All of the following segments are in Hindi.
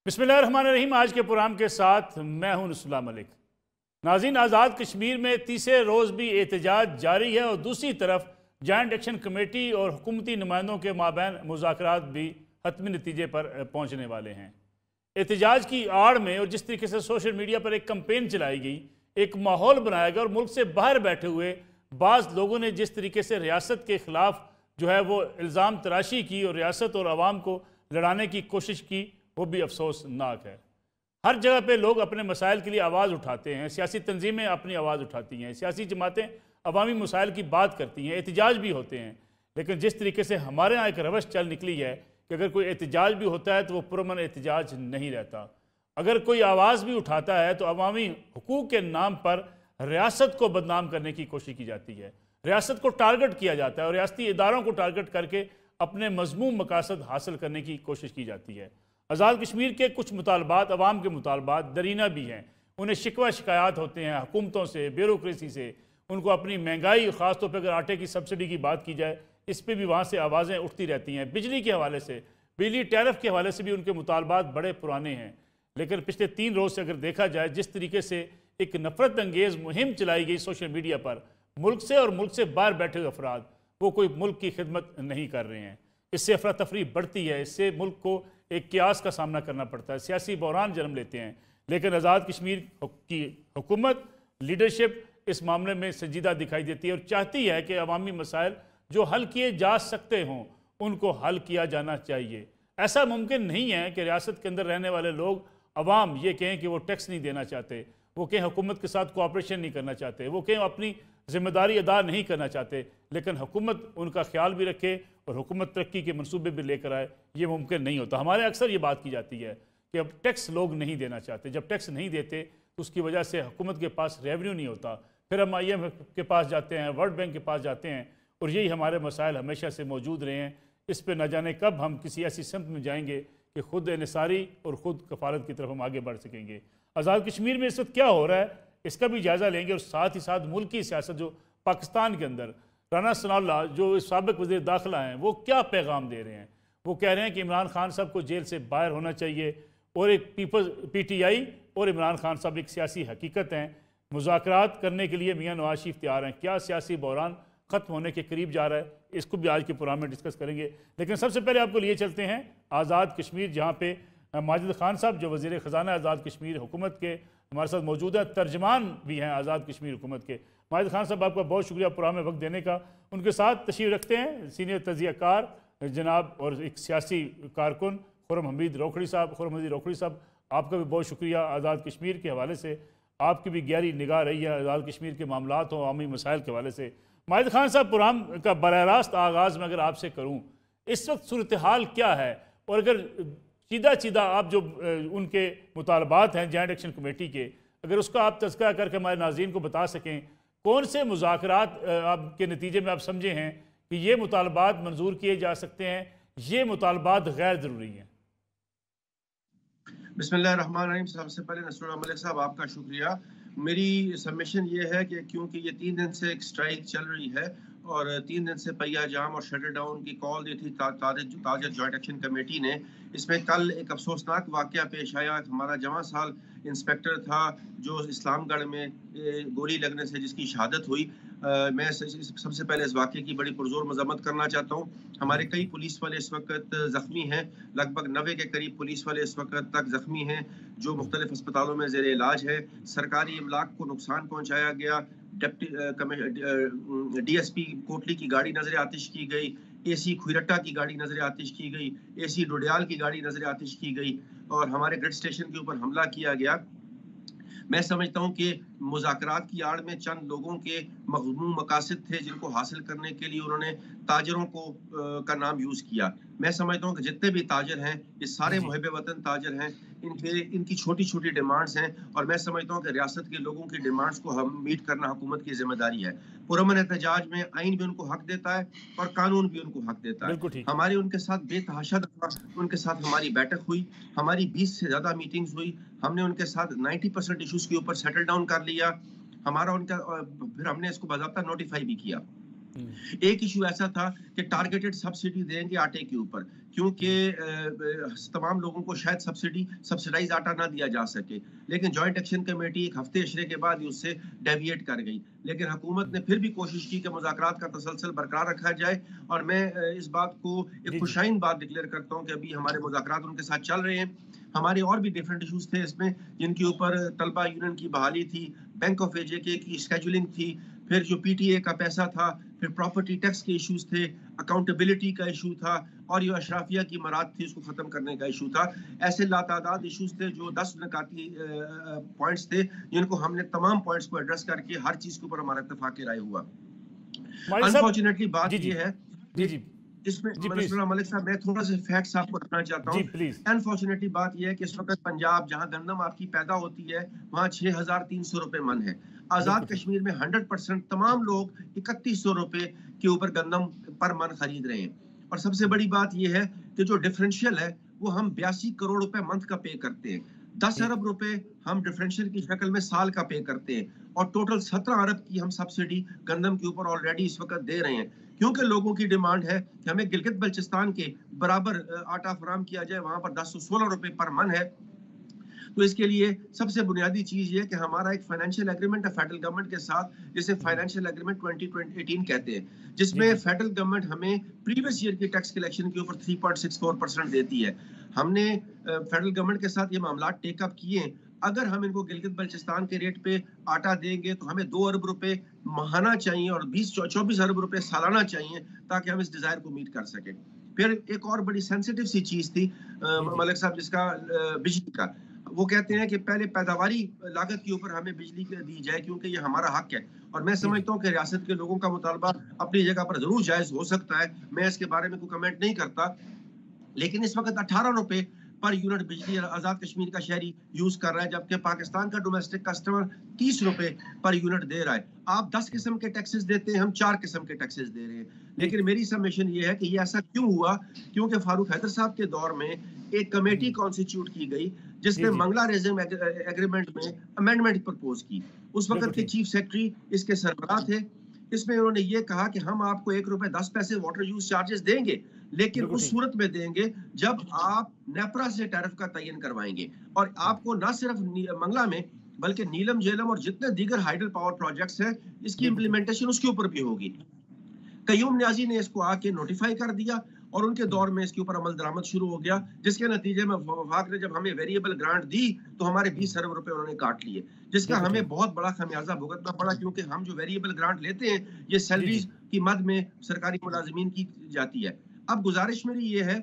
बिस्मिल्लाहिर्रहमानिर्रहीम। आज के प्रोग्राम के साथ मैं हूं नसरुल्लाह मलिक। नाज़रीन, आज़ाद कश्मीर में तीसरे रोज़ भी एहतजाज जारी है और दूसरी तरफ जॉइंट एक्शन कमेटी और हुकूमती नुमाइंदों के माबैन मुज़ाकरात भी हतमी नतीजे पर पहुँचने वाले हैं। एहतजाज की आड़ में और जिस तरीके से सोशल मीडिया पर एक कंपेन चलाई गई, एक माहौल बनाया गया और मुल्क से बाहर बैठे हुए बाज़ लोगों ने जिस तरीके से रियासत के ख़िलाफ़ जो है वो इल्ज़ाम तराशी की और रियासत और आवाम को लड़ाने की कोशिश की, वो भी अफसोसनाक है। हर जगह पे लोग अपने मसाइल के लिए आवाज़ उठाते हैं, सियासी तंजीमें अपनी आवाज़ उठाती हैं, सियासी जमातें अवामी मसाइल की बात करती हैं, एहतजाज भी होते हैं। लेकिन जिस तरीके से हमारे यहाँ एक रवश चल निकली है कि अगर कोई एहतजाज भी होता है तो वो पुरअमन एहतजाज नहीं रहता। अगर कोई आवाज़ भी उठाता है तो अवामी हुकूक के नाम पर रियासत को बदनाम करने की कोशिश की जाती है, रियासत को टारगेट किया जाता है और रियासती इदारों को टारगेट करके अपने मज़मूम मकासद हासिल करने की कोशिश की जाती है। आज़ाद कश्मीर के कुछ मुतालबात अवाम के मुतालबात दरीना भी हैं। उन्हें शिकवा शिकायत होते हैं हुकूमतों से, ब्यूरोक्रेसी से। उनको अपनी महंगाई, ख़ास तौर पर अगर आटे की सब्सिडी की बात की जाए, इस पर भी वहाँ से आवाज़ें उठती रहती हैं। बिजली के हवाले से, बिजली टैरिफ के हवाले से भी उनके मुतालबात बड़े पुराने हैं। लेकिन पिछले 3 रोज़ से अगर देखा जाए, जिस तरीके से एक नफरत अंगेज़ मुहिम चलाई गई सोशल मीडिया पर, मुल्क से और मुल्क से बाहर बैठे हुए अफराद वो कोई मुल्क की खिदमत नहीं कर रहे हैं। इससे अफरा तफरी बढ़ती है, इससे मुल्क को एक क्यास का सामना करना पड़ता है, सियासी बहरान जन्म लेते हैं। लेकिन आज़ाद कश्मीर की हुकूमत, लीडरशिप इस मामले में संजीदा दिखाई देती है और चाहती है कि अवामी मसाइल जो हल किए जा सकते हों उनको हल किया जाना चाहिए। ऐसा मुमकिन नहीं है कि रियासत के अंदर रहने वाले लोग, अवाम, ये कहें कि वो टैक्स नहीं देना चाहते, वो कहें हुकूमत के साथ कोऑपरेशन नहीं करना चाहते, वो कहें अपनी जिम्मेदारी अदा नहीं करना चाहते, लेकिन हुकूमत उनका ख्याल भी रखे और हुकूमत तरक्की के मंसूबे भी लेकर आए। ये मुमकिन नहीं होता। हमारे अक्सर ये बात की जाती है कि अब टैक्स लोग नहीं देना चाहते। जब टैक्स नहीं देते तो उसकी वजह से हुकूमत के पास रेवेन्यू नहीं होता। फिर हम IMF के पास जाते हैं, वर्ल्ड बैंक के पास जाते हैं और यही हमारे मसाइल हमेशा से मौजूद रहे हैं। इस पर न जाने कब हम किसी ऐसी सिमत में जाएंगे कि खुद इंसारी और ख़ुद कफालत की तरफ हम आगे बढ़ सकेंगे। आज़ाद कश्मीर में इस वक्त क्या हो रहा है, इसका भी जायज़ा लेंगे और साथ ही साथ मुल्क की सियासत जो पाकिस्तान के अंदर, राना सनाउल्लाह जो साबिक़ वज़ीर दाखिला हैं, वो क्या पैगाम दे रहे हैं। वो कह रहे हैं कि इमरान खान साहब को जेल से बाहर होना चाहिए और एक PTI और इमरान खान साहब एक सियासी हकीकत हैं। मुज़ाकरात करने के लिए मियाँ नवाज शरीफ तैयार हैं। क्या सियासी बहरान ख़त्म होने के करीब जा रहा है, इसको भी आज के प्रोग्राम में डिस्कस करेंगे। लेकिन सबसे पहले आपको लिए चलते हैं आज़ाद कश्मीर, जहाँ पे माजिद खान साहब जो वज़ीर ख़जाना आज़ाद कश्मीर हुकूमत के हमारे साथ मौजूद है, तर्जमान भी हैं आज़ाद कश्मीर हुकूमत के। माजिद खान साहब, आपका बहुत शुक्रिया प्रोग्राम में वक्त देने का। उनके साथ तशरीफ़ रखते हैं सीनियर तजियाकार जनाब और एक सियासी कारकुन खुर्रम हमीद रोखड़ी साहब। खुर्रम हमीद रोखड़ी साहब, आपका भी बहुत शुक्रिया। आज़ाद कश्मीर के हवाले से आपकी भी गहरी निगाह रही है, आज़ाद कश्मीर के मामलात हों, आवामी मसाइल के हवाले से। माजिद खान साहब, प्रोग्राम का बराह रास्त आगाज़ में अगर आपसे करूँ, इस वक्त सूरत हाल क्या है और अगर सीधा आप जो उनके मुतालबात हैं जॉइंट एक्शन कमेटी के, अगर उसका आप तज़किरा करके हमारे नाज़रीन को बता सकें, कौन से मुज़ाकरात आपके नतीजे में आप समझे हैं कि ये मुतालबात मंजूर किए जा सकते हैं, ये मुतालबात गैर ज़रूरी हैं। बिस्मिल्लाहिर्रहमानिर्रहीम। सबसे पहले नसरुल्लाह मलिक साहब, आपका शुक्रिया। मेरी सबमिशन ये है कि क्योंकि ये 3 दिन से एक स्ट्राइक चल रही है और 3 दिन से पहिया जाम और शटर डाउन की कॉल दी थी ताजर जॉइंट एक्शन कमेटी ने। इसमें कल एक अफसोसनाक वाक़या पेश आया। हमारा जवां साल इंस्पेक्टर था जो इस्लामगढ़ में गोली लगने से जिसकी शहादत हुई। मैं सबसे पहले इस वाक़े की बड़ी पुरज़ोर मज़म्मत करना चाहता हूँ। हमारे कई पुलिस वाले इस वक्त ज़ख्मी हैं, लगभग 90 के करीब पुलिस वाले इस वक्त तक ज़ख्मी हैं जो मुख्तलिफ अस्पतालों में ज़ेर इलाज है। सरकारी इमलाक को नुकसान पहुँचाया गया। DSP कोटली की गाड़ी नजर आतिश की गई, AC खुरट्टा की गाड़ी नजर आतिश की गई, AC डोडियाल की गाड़ी नजर आतिश की गई और हमारे ग्रिड स्टेशन के ऊपर हमला किया गया। मैं समझता हूँ कि मुज़ाकरात की आड़ में चंद लोगों के मज़मूम मकासद थे जिनको हासिल करने के लिए उन्होंने ताजरों को का नाम यूज़ किया। मैं समझता हूँ कि जितने भी ताजर हैं ये सारे मुहिब वतन ताजर हैं। इनकी छोटी छोटी डिमांड्स हैं और मैं समझता हूँ कि रियासत के लोगों की डिमांड्स को हम मीट करना हुकूमत की जिम्मेदारी है। पुरअमन एहतजाज में आइन भी उनको हक देता है और कानून भी उनको हक देता है। हमारी उनके साथ बेतहाशा दफा उनके साथ हमारी बैठक हुई, हमारी 20 से ज़्यादा मीटिंग्स हुई। हमने उनके साथ 90% इशूज़ के ऊपर सेटल डाउन कर लिया। हमारा उनका फिर हमने इसको बाज़ाब्ता नोटिफाई भी किया। एक इशू ऐसा था कि टारगेटेड सब्सिडी देंगे आटे के ऊपर, क्योंकि तमाम लोगों को शायद सब्सिडाइज आटा ना दिया जा सके, लेकिन जॉइंट एक्शन कमेटी एक हफ्ते इशरे के बाद उससे डेविएट कर गई। लेकिन हुकूमत ने फिर भी कोशिश की कि मुज़ाकरात का तसलसल बरकरार रखा जाए, और मैं इस बात को एक खुशाइन बात डिक्लेयर करता हूँ कि अभी हमारे मुज़ाकरात उनके साथ चल रहे हैं। हमारे और भी डिफरेंट इशूज थे इसमें, जिनके ऊपर तलबा यूनियन की बहाली थी, बैंक ऑफ एजेके की स्केजुलिंग थी, फिर जो पीटीए का पैसा था, फिर प्रॉपर्टी टैक्स के इश्यूज थे, अकाउंटेबिलिटी का इशू था, और ये अशराफिया की मराद थी उसको खत्म करने का इशू था। ऐसे लातादाद इश्यूज थे, जो 10 निकाती पॉइंट्स थे, जिनको हमने तमाम पॉइंट्स को एड्रेस करके हर चीज के ऊपर हमारा इत्तेफाक राय हुआ। अनफॉर्चुनेटली बात ये है, इसमें मलिक साहब मैं थोड़ा सा फैक्ट्स आपको रखना चाहता हूँ। अनफॉर्चुनेटली बात यह है कि इस वक्त पंजाब, जहाँ गंदम आपकी पैदा होती है, वहाँ 6,300 रुपए मन है। आजाद कश्मीर में 100% तमाम लोग 3,100 रुपए के ऊपर गंदम पर मन खरीद रहे हैं। और सबसे बड़ी बात यह है कि जो डिफरेंशियल है वो हम 82 करोड़ रुपए मंथ का पे करते हैं। 10 अरब रुपए हम डिफरेंशियल की शक्ल में साल का पे करते हैं, और टोटल 17 अरब की हम सब्सिडी गंदम के ऊपर ऑलरेडी इस वक्त दे रहे हैं, क्योंकि लोगों की डिमांड है कि हमें गिलगित बल्चिस्तान के बराबर आटा फराम किया जाए, वहां पर 1016 रुपए पर मन है। तो इसके लिए सबसे बुनियादी चीज ये है कि हमारा एक फाइनेंशियल एग्रीमेंट है फेडरल गवर्नमेंट के साथ, जिसे फाइनेंशियल एग्रीमेंट 2018 कहते हैं, जिसमें फेडरल गवर्नमेंट हमें प्रीवियस ईयर की टैक्स कलेक्शन के ऊपर 3.64% देती है। हमने फेडरल गवर्नमेंट के साथ ये मामला टेकअप किए। अगर हम इनको गिलगित बल्चिस्तान के रेट पे आटा देंगे तो हमें 2 अरब रुपए माहाना चाहिए और 24 अरब रुपए सालाना चाहिए, ताकि हम इस डिजायर को मीट कर सके। फिर एक और बड़ी सेंसिटिव सी चीज थी मलिक साहब, जिसका बिजली का, वो कहते हैं कि पहले पैदावारी लागत के ऊपर हमें बिजली दी जाए, क्योंकि ये हमारा हक है। और मैं समझता हूँ कि रियासत के लोगों का मुतालबा अपनी जगह पर जरूर जायज हो सकता है, मैं इसके बारे में कोई कमेंट नहीं करता, लेकिन इस वक्त 18 रुपए पर यूनिट बिजली आजाद कश्मीर का शहरी यूज कर रहा है, जबकि पाकिस्तान का डोमेस्टिक कस्टमर 30 रुपए पर यूनिट दे रहा है। आप 10 किस्म के टैक्सेस देते हैं, हम 4 किस्म के टैक्सेस दे रहे हैं। लेकिन मेरी सबमिशन ये है कि ये ऐसा क्यों हुआ, क्योंकि फारूक हैदर साहब के दौर में एक कमेटी कॉन्स्टिट्यूट की गई, जिसने मंगला रेजिम एग्रीमेंट में अमेंडमेंट प्रपोज की। उस वक्त के चीफ सेक्रेटरी इसके सरबराह थे। इसमें उन्होंने ये कहा कि हम आपको 1 रुपए 10 पैसे वाटर यूज चार्जेस देंगे, लेकिन उस सूरत में देंगे जब आप नेपरा से टैरिफ का तयन करवाएंगे, और आपको ना सिर्फ मंगला में बल्कि नीलम, झेलम और जितने दीगर हाइडल पावर प्रोजेक्ट्स हैं, इसकी इम्प्लीमेंटेशन उसके ऊपर भी होगी। कयूम न्याजी ने इसको आके नोटिफाई कर दिया, और उनके दौर में इसके ऊपर अमल दरामद शुरू हो गया, जिसके नतीजे में वफाक ने जब हमें वेरिएबल ग्रांट दी तो हमारे 20 अरब रुपए उन्होंने काट लिए, जिसका हमें बहुत बड़ा खमियाजा भुगतना पड़ा, क्योंकि हम जो वेरिएबल ग्रांट लेते हैं ये सैलरी की मद में सरकारी मुलाजिमीन की जाती है। अब गुजारिश मेरी ये है,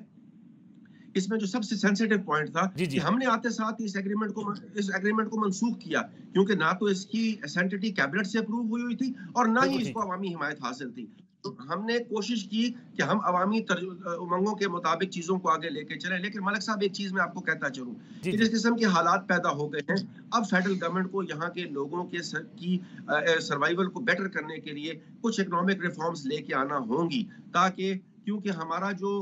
इसमें जो सबसे सेंसिटिव पॉइंट था कि हमने आते साथ इस एग्रीमेंट को मंसूख किया, क्योंकि ना तो इसकी एसेंटिटी कैबिनेट से अप्रूव हुई थी और ना ही इसको अवामी हिमायत हासिल थी। तो हमने कोशिश की कि हम अवामी उमंगों के मुताबिक चीजों को आगे लेके चले। लेकिन मलिक साहब, एक चीज मैं आपको कहता चलूं कि जिस किस्म के हालात पैदा हो गए हैं, अब फेडरल गवर्नमेंट को यहाँ के लोगों के सर्वाइवल को बेटर करने के लिए कुछ इकोनॉमिक रिफॉर्म्स लेके आना होंगी, ताकि, क्योंकि हमारा जो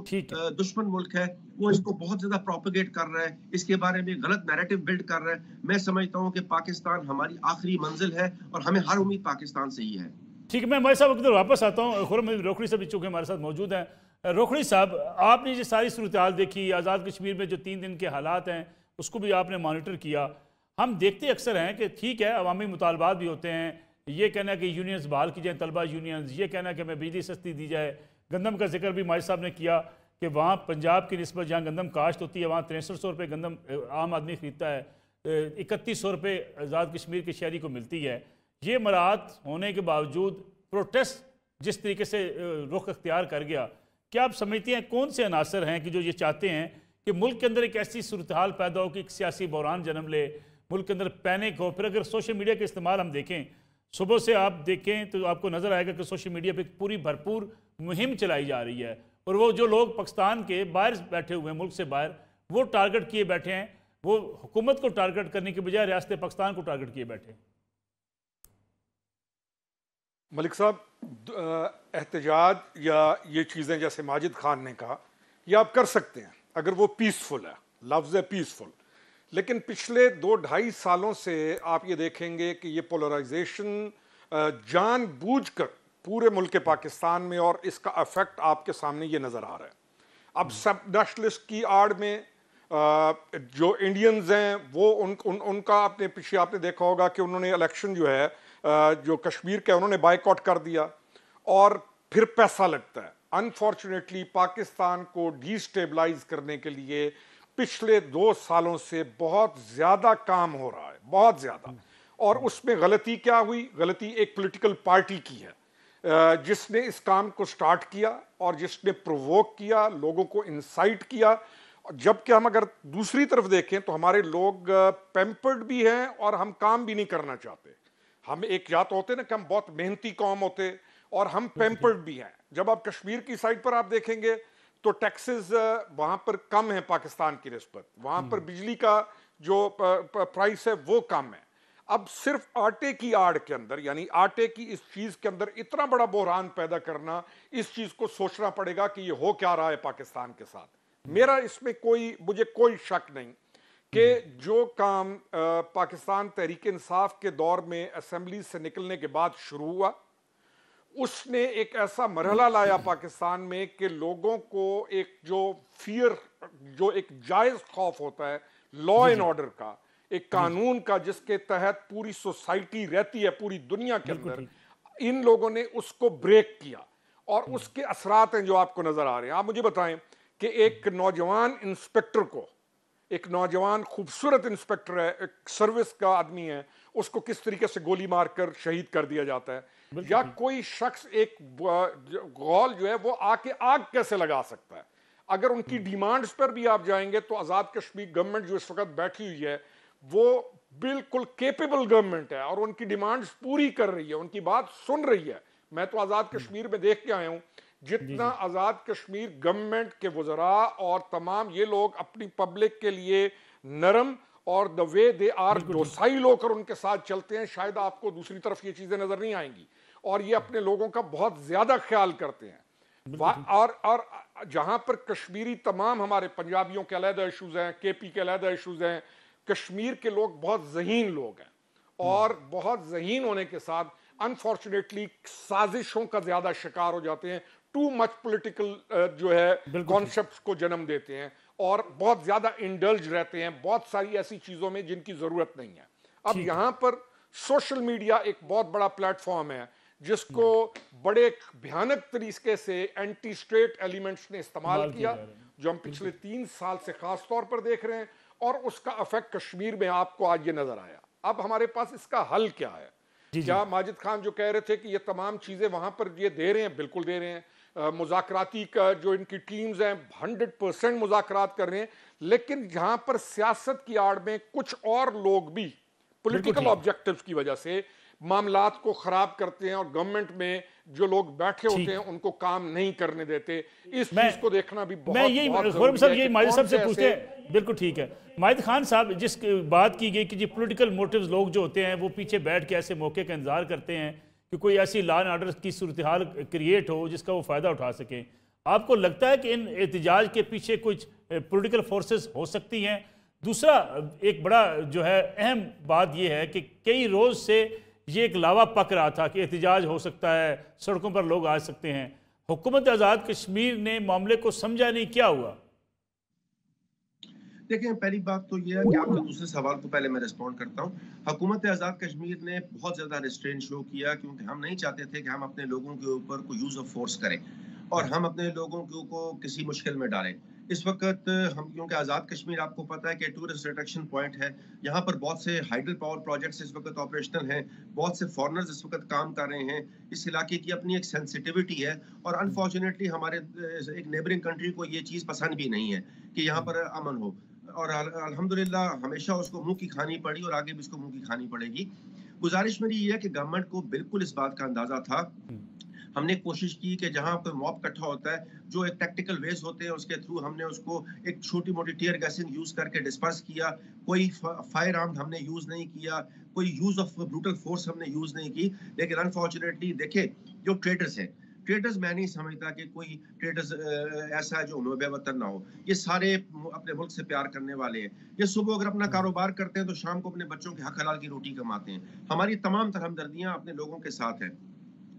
दुश्मन मुल्क है वो इसको बहुत ज्यादा प्रोपेगेट कर रहा है, इसके बारे में गलत नैरेटिव बिल्ड कर रहा है। मैं समझता हूँ कि पाकिस्तान हमारी आखिरी मंजिल है और हमें हर उम्मीद पाकिस्तान से ही है। ठीक है, मैं हमारे साहब इधर वापस आता हूँ। खुर्रम रोखड़ी साहब चूँकि हमारे साथ मौजूद हैं। रोखड़ी साहब, आपने ये सारी सूरत हाल देखी, आज़ाद कश्मीर में जो 3 दिन के हालात हैं उसको भी आपने मॉनिटर किया। हम देखते अक्सर हैं कि ठीक है, अवामी मुतालबात भी होते हैं, ये कहना है कि यूनियंस बहाल की जाए, तलबा यूनियंस, ये कहना है कि हमें बिजली सस्ती दी जाए। गंदम का जिक्र भी माजिद साहब ने किया कि वहाँ पंजाब की निस्बत जहाँ गंदम काश्त होती है वहाँ 6300 रुपये गंदम आम आदमी ख़रीदता है, 3100 रुपये आज़ाद कश्मीर के शहरी को मिलती है। ये मराहत होने के बावजूद प्रोटेस्ट जिस तरीके से रुख अख्तियार कर गया, क्या आप समझते हैं कौन से अनासर हैं कि जो ये चाहते हैं कि मुल्क के अंदर एक ऐसी सूरत हाल पैदा हो कि एक सियासी बहरान जन्म ले, मुल्क के अंदर पैनिक हो? फिर अगर सोशल मीडिया का इस्तेमाल हम देखें, सुबह से आप देखें तो आपको नज़र आएगा कि सोशल मीडिया पे पूरी भरपूर मुहिम चलाई जा रही है, और वो जो लोग पाकिस्तान के बाहर बैठे हुए हैं, मुल्क से बाहर, वो टारगेट किए बैठे हैं, वो हुकूमत को टारगेट करने के बजाय रियासत पाकिस्तान को टारगेट किए बैठे हैं। मलिक साहब, एहतजाज या ये चीज़ें जैसे माजिद खान ने कहा, ये आप कर सकते हैं अगर वो पीसफुल है, लफ्ज़ है पीसफुल। लेकिन पिछले 2-2.5 सालों से आप ये देखेंगे कि ये पोलराइजेशन जानबूझकर पूरे मुल्क पाकिस्तान में, और इसका इफेक्ट आपके सामने ये नजर आ रहा है। अब सब नेशनलिस्ट की आड़ में जो इंडियंस हैं वो उनका आपने पीछे आपने देखा होगा कि उन्होंने इलेक्शन जो है जो कश्मीर का उन्होंने बायकॉट कर दिया, और फिर पैसा लगता है। अनफॉर्चुनेटली पाकिस्तान को डिस्टेबलाइज करने के लिए पिछले 2 सालों से बहुत ज्यादा काम हो रहा है, बहुत ज्यादा। और उसमें गलती क्या हुई? गलती एक पॉलिटिकल पार्टी की है जिसने इस काम को स्टार्ट किया और जिसने प्रोवोक किया, लोगों को इंसाइट किया। जबकि हम अगर दूसरी तरफ देखें तो हमारे लोग पैम्पर्ड भी हैं और हम काम भी नहीं करना चाहते। हम एक या तो होते ना कि हम बहुत मेहनती कौम होते, और हम पैम्पर्ड भी हैं। जब आप कश्मीर की साइड पर आप देखेंगे तो टैक्सेस वहां पर कम है पाकिस्तान की निस्बत, वहां पर बिजली का जो प्राइस है वो कम है। अब सिर्फ आटे की आड़ के अंदर, यानी आटे की इस चीज के अंदर इतना बड़ा बहरान पैदा करना, इस चीज को सोचना पड़ेगा कि ये हो क्या रहा है पाकिस्तान के साथ। मेरा इसमें मुझे कोई शक नहीं कि जो काम पाकिस्तान तहरीक इंसाफ के दौर में असेंबली से निकलने के बाद शुरू हुआ, उसने एक ऐसा मरहला लाया पाकिस्तान में कि लोगों को एक जो फियर, जो एक जायज खौफ होता है लॉ एंड ऑर्डर का, एक कानून का जिसके तहत पूरी सोसाइटी रहती है पूरी दुनिया के अंदर, इन लोगों ने उसको ब्रेक किया और उसके असरात हैं जो आपको नजर आ रहे हैं। आप मुझे बताएं कि एक नौजवान इंस्पेक्टर को, एक नौजवान खूबसूरत इंस्पेक्टर है, एक सर्विस का आदमी है, उसको किस तरीके से गोली मारकर शहीद कर दिया जाता है, या कोई शख्स एक गौल जो है वो आके आग कैसे लगा सकता है। अगर उनकी डिमांड्स पर भी आप जाएंगे तो आजाद कश्मीर गवर्नमेंट जो इस वक्त बैठी हुई है वो बिल्कुल केपेबल गवर्नमेंट है और उनकी डिमांड्स पूरी कर रही है, उनकी बात सुन रही है। मैं तो आजाद कश्मीर में देख के आया हूं, जितना आजाद कश्मीर गवर्नमेंट के वज़रा और तमाम ये लोग अपनी पब्लिक के लिए नरम और the way they are docile होकर उनके साथ चलते हैं, शायद आपको दूसरी तरफ ये चीजें नजर नहीं आएंगी। और ये अपने लोगों का बहुत ज्यादा ख्याल करते हैं। और जहां पर कश्मीरी तमाम हमारे पंजाबियों के अलग इशूज हैं, केपी के अलग इशूज हैं, कश्मीर के लोग बहुत ज़हीन लोग हैं और बहुत ज़हीन होने के साथ अनफॉर्चुनेटली साजिशों का ज्यादा शिकार हो जाते हैं, टू मच पॉलिटिकल जो है कॉन्सेप्ट्स को जन्म देते हैं और बहुत ज्यादा इंडल्ज रहते हैं बहुत सारी ऐसी चीजों में जिनकी जरूरत नहीं है। अब यहां पर सोशल मीडिया एक बहुत बड़ा प्लेटफॉर्म है जिसको बड़े भयानक तरीके से एंटी स्टेट एलिमेंट्स ने इस्तेमाल किया, जो हम पिछले 3 साल से खास तौर पर देख रहे हैं, और उसका इफेक्ट कश्मीर में आपको आज ये नजर आया। अब हमारे पास इसका हल क्या है? क्या माजिद खान जो कह रहे थे कि ये तमाम चीजें वहां पर ये दे रहे हैं, बिल्कुल दे रहे हैं। मुज़ाकराती का जो इनकी टीम्स हैं 100% मुज़ाकरात कर रहे हैं, लेकिन जहां पर सियासत की आड़ में कुछ और लोग भी पॉलिटिकल ऑब्जेक्टिव्स की वजह से मामलात को खराब करते हैं और गवर्नमेंट में जो लोग बैठे होते हैं उनको काम नहीं करने देते। इस चीज को देखना भी बहुत माजिद साहब से पूछते हैं। बिल्कुल ठीक है माजिद खान साहब, जिस बात की गई कि जी पॉलिटिकल मोटिव्स लोग जो होते हैं वो पीछे बैठ के ऐसे मौके का इंतजार करते हैं कि कोई ऐसी लॉ एंड ऑर्डर की सूरत हाल क्रिएट हो जिसका वो फ़ायदा उठा सकें। आपको लगता है कि इन एहतजाज के पीछे कुछ पॉलिटिकल फोर्सेस हो सकती हैं? दूसरा एक बड़ा जो है अहम बात यह है कि कई रोज़ से ये एक लावा पक रहा था कि एहतजाज हो सकता है, सड़कों पर लोग आ सकते हैं। हुकूमत आज़ाद कश्मीर ने मामले को समझा नहीं, क्या हुआ? देखिए, पहली बात तो ये है कि आपके दूसरे सवाल को पहले मैं रिस्पॉन्ड करता हूँ। हुकूमत आज़ाद कश्मीर ने बहुत ज़्यादा रिस्ट्रेंट शो किया क्योंकि हम नहीं चाहते थे कि हम अपने लोगों के ऊपर कोई यूज़ ऑफ फोर्स करें और हम अपने लोगों को किसी मुश्किल में डालें। इस वक्त हम, क्योंकि आज़ाद कश्मीर आपको पता है कि टूरिस्ट अट्रैक्शन पॉइंट है, यहाँ पर बहुत से हाइडल पावर प्रोजेक्ट्स इस वक्त ऑपरेशनल हैं, बहुत से फॉरेनर्स इस वक्त काम कर रहे हैं। इस इलाके की अपनी एक सेंसिटिविटी है और अनफॉर्चुनेटली हमारे एक नेबरिंग कंट्री को ये चीज़ पसंद भी नहीं है कि यहाँ पर अमन हो, और अल्हम्दुलिल्लाह हमेशा उसको मुंह की खानी पड़ी और आगे भी उसको मुंह की खानी पड़ेगी। गुजारिश मेरी ये है कि गवर्नमेंट को बिल्कुल इस बात का अंदाजा था। हमने कोशिश की कि जहां पर मॉब इकट्ठा होता है, जो एक टैक्टिकल वेज होते हैं उसके थ्रू हमने उसको एक छोटी मोटी टीयर गैसिंग यूज करके डिस्पर्स किया। कोई फायर आर्म हमने यूज नहीं किया, कोई यूज ऑफ ब्रूटल फोर्स हमने यूज नहीं की। लेकिन अनफॉर्चुनेटली देखिए, जो ट्रेडर्स हैं, ट्रेडर्स मैं नहीं समझता कि कोई ट्रेडर्स ऐसा है जो बेवतन ना हो। ये सारे अपने मुल्क से प्यार करने वाले हैं। ये सुबह अगर अपना कारोबार करते हैं तो शाम को अपने बच्चों के हक हलाल की रोटी कमाते हैं। हमारी तमाम तरह हमदर्दियां अपने लोगों के साथ हैं,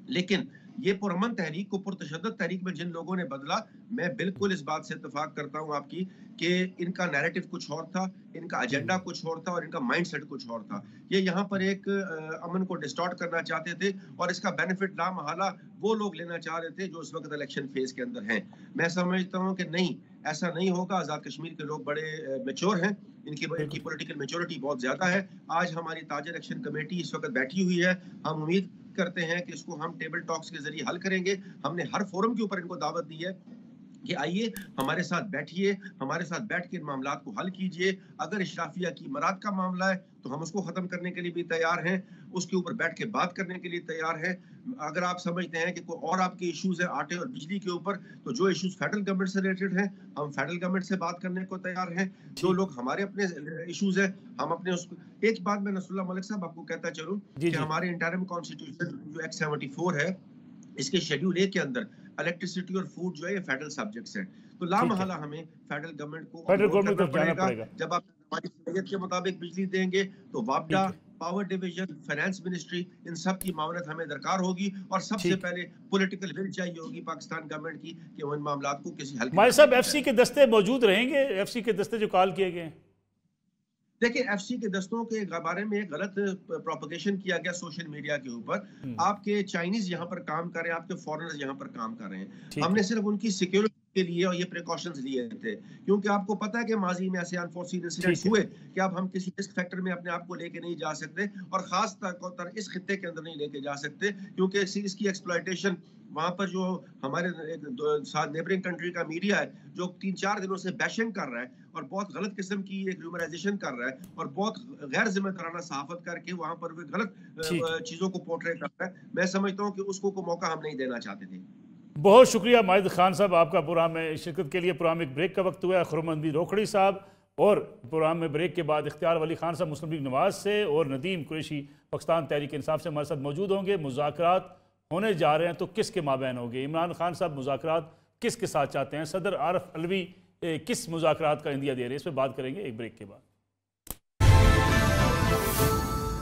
लेकिन ये पुरअमन तहरीक को पुरतशद्दुद तहरीक में जिन लोगों ने बदला, मैं बिल्कुल इस बात से इत्तेफाक करता हूं आपकी कि इनका नैरेटिव कुछ और था, इनका एजेंडा कुछ और था और इनका माइंडसेट कुछ और था। ये यहाँ पर एक अमन को डिस्टॉर्ट करना चाहते थे और इसका बेनिफिट लामहला वो लोग लेना चाह रहे थे जो इस वक्त इलेक्शन फेज के अंदर हैं। मैं समझता हूँ कि नहीं, ऐसा नहीं होगा। आज़ाद कश्मीर के लोग बड़े मैच्योर हैं, इनकी पॉलिटिकल मैच्योरिटी बहुत ज्यादा है। आज हमारी ताजर एक्शन कमेटी इस वक्त बैठी हुई है, हम उम्मीद करते हैं कि इसको हम टेबल टॉक्स के जरिए हल करेंगे। हमने हर फोरम के ऊपर इनको दावत दी है कि आइए हमारे साथ बैठिए, हमारे साथ बैठ के इन मामलात को हल कीजिए। अगर इशराफिया की इमारत का मामला है तो हम उसको खत्म करने के लिए भी तैयार हैं, उसके ऊपर बैठ के बात करने के लिए तैयार हैं। अगर आप समझते हैं कि कोई और आपके इश्यूज हैं आटे और बिजली के ऊपर, तो जो इश्यूज फेडरल गवर्नमेंट से रिलेटेड हैं, हम फेडरल गवर्नमेंट से बात करने को तैयार हैं। जो लोग हमारे अपने इश्यूज हैं, हम अपने उसको। एक बात मैं नसरुल्लाह मलिक साहब आपको कहता चलूं कि हमारे इंटरिम कॉन्स्टिट्यूशन जो एक्ट 74 है, इसके शेड्यूल ए के अंदर इलेक्ट्रिसिटी और फूड जो है ये फेडरल सब्जेक्ट्स हैं। तो लामहला हमें फेडरल गवर्नमेंट को करना पड़ेगा। जब आप हमारी सलाहियत के मुताबिक बिजली देंगे तो वापडा, पावर डिवीजन, फाइनेंस मिनिस्ट्री, इन सब की मावनत हमें दरकार होगी और सबसे पहले पॉलिटिकल विल चाहिए होगी पाकिस्तान गवर्नमेंट की कि वो इन मामलात को किसी हल। हमारे साहब एफसी के दस्ते मौजूद रहेंगे, एफसी के दस्ते जो कॉल किए गए? देखिए, एफसी के दस्तों के बारे में एक गलत प्रोपगेशन किया गया सोशल मीडिया के ऊपर। आपके चाइनीज यहाँ पर काम कर रहे हैं, आपके फॉरेनर्स यहाँ पर काम कर रहे हैं। हमने सिर्फ उनकी सिक्योरिटी के लिए और ये प्रिकॉशंस लिए थे, क्योंकि आपको पता है कि माजी में ऐसे अनफोर्सीन इंसिडेंट्स हुए कि अब हम किसी रिस्क फैक्टर में अपने आप को लेके नहीं जा सकते और खास तौर इस खित्ते के अंदर नहीं लेके जा सकते, क्योंकि इसकी एक्सप्लॉयटेशन वहां पर जो हमारे साथ नेबरिंग कंट्री का मीडिया है जो 3-4 दिनों से बैशिंग कर रहा है और बहुत गलत किस्म की एक ह्यूमराइजेशन कर रहा है और बहुत गैर जिम्मेदाराना सहाफत करके वहां पर भी गलत चीजों को पोर्ट्रे कर रहा है। मैं समझता हूँ कि उसको को मौका हम नहीं देना चाहते थे। बहुत शुक्रिया माजिद खान साहब आपका प्रोग्राम में शिरकत के लिए। प्रोग्राम एक ब्रेक का वक्त हुआ है। खुरमंदी रोखड़ी साहब और प्रोग्राम में ब्रेक के बाद इख्तियार वली खान साहब मुस्लिम लीग नवाज से और नदीम कुरैशी पाकिस्तान तहरीक इंसाफ से हमारे साथ मौजूद होंगे। मुज़ाकरात होने जा रहे हैं तो किसके माबैन होंगे? इमरान खान साहब मुज़ाकरात किसके साथ चाहते हैं? सदर आरफ अलवी किस मुज़ाकरात का इंदिया दे रहे हैं? इस पर बात करेंगे एक ब्रेक के बाद।